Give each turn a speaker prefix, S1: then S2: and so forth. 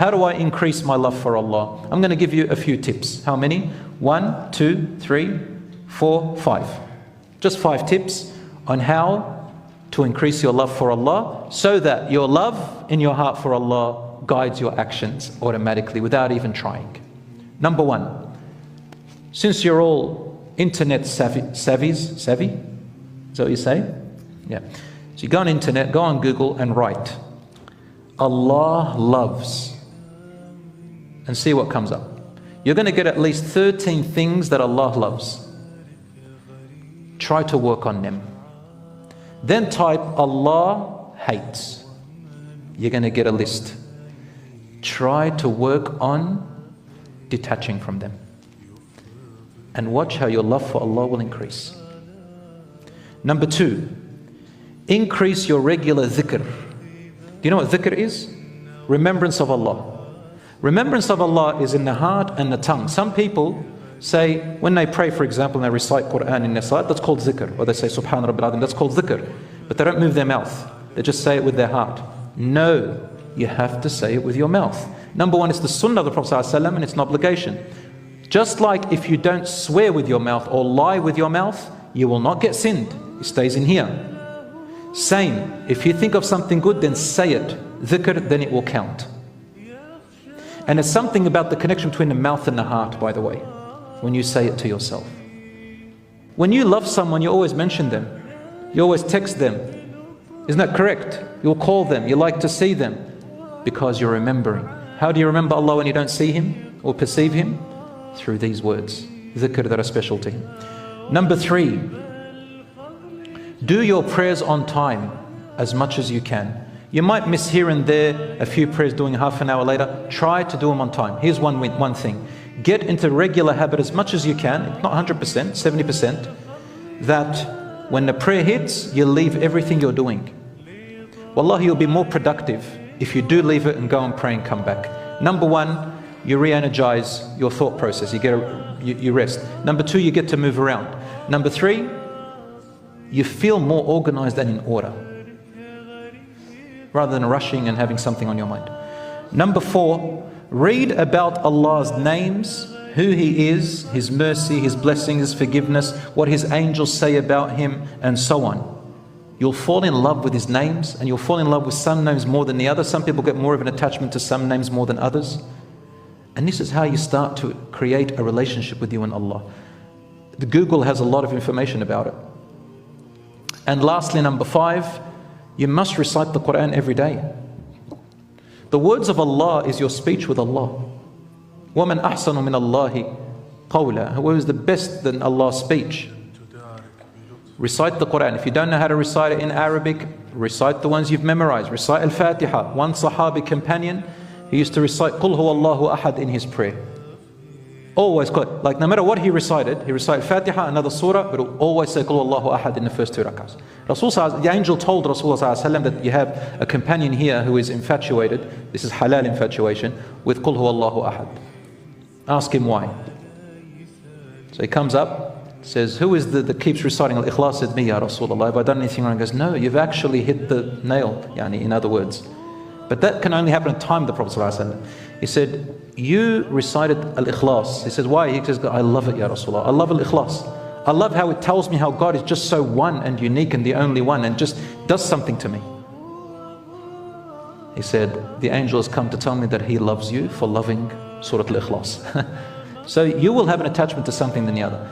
S1: How do I increase my love for Allah? I'm going to give you a few tips. How many? 1, 2, 3, 4, 5. Just 5 tips on how to increase your love for Allah, so that your love in your heart for Allah guides your actions automatically without even trying. Number 1, since you're all internet savvy? Is that what you say? Yeah. So you go on internet, go on Google and write Allah loves, and see what comes up. You're going to get at least 13 things that Allah loves. Try to work on them. Then type Allah hates. You're going to get a list. Try to work on detaching from them. And watch how your love for Allah will increase. Number 2, increase your regular dhikr. Do you know what dhikr is? Remembrance of Allah. Remembrance of Allah is in the heart and the tongue. Some people say, when they pray, for example, and they recite Quran in their salat, that's called dhikr. Or they say, Subhan Rabbil Azim, that's called dhikr. But they don't move their mouth. They just say it with their heart. No, you have to say it with your mouth. Number 1, it's the sunnah of the Prophet ﷺ, and it's an obligation. Just like if you don't swear with your mouth or lie with your mouth, you will not get sinned. It stays in here. Same, if you think of something good, then say it. Dhikr, then it will count. And there's something about the connection between the mouth and the heart, by the way, when you say it to yourself. When you love someone, you always mention them. You always text them. Isn't that correct? You'll call them. You like to see them because you're remembering. How do you remember Allah when you don't see Him or perceive Him? Through these words, dhikr, that are special to Him. Number 3, do your prayers on time as much as you can. You might miss here and there a few prayers doing half an hour later. Try to do them on time. Here's one thing. Get into regular habit as much as you can. It's not 100%, 70%. That when the prayer hits, you leave everything you're doing. Wallahi, you'll be more productive if you do leave it and go and pray and come back. Number 1, you re-energize your thought process. You rest. Number 2, you get to move around. Number 3, you feel more organized and in order, rather than rushing and having something on your mind. Number 4, read about Allah's names, who He is, His mercy, His blessings, His forgiveness, what His angels say about Him, and so on. You'll fall in love with His names, and you'll fall in love with some names more than the others. Some people get more of an attachment to some names more than others. And this is how you start to create a relationship with you and Allah. The Google has a lot of information about it. And lastly, number 5, you must recite the Quran every day. The words of Allah is your speech with Allah. وَمَنْ أَحْسَنُ مِنَ اللَّهِ قَوْلًا. Who is the best than Allah's speech? Recite the Quran. If you don't know how to recite it in Arabic, recite the ones you've memorized. Recite Al-Fatiha. One Sahabi companion, he used to recite Qul huwallahu ahad in his prayer. Always, like no matter what he recited Fatiha, another surah, but he'll always say Qul huwallahu ahad in the first 2 rakahs. The angel told Rasulullah that you have a companion here who is infatuated, this is halal infatuation, with Qul huwallahu ahad. Ask him why. So he comes up, says, who is that keeps reciting Al-Ikhlas? Said, me, Ya Rasulullah. Have I done anything wrong? He goes, no, you've actually hit the nail, in other words. But that can only happen at the time of the Prophet ﷺ. He said, you recited Al-Ikhlas. He says, why? He says, I love it, Ya Rasulullah. I love Al-Ikhlas. I love how it tells me how God is just so one and unique and the only one, and just does something to me. He said, the angel has come to tell me that he loves you for loving Surah Al-Ikhlas. So you will have an attachment to something than the other.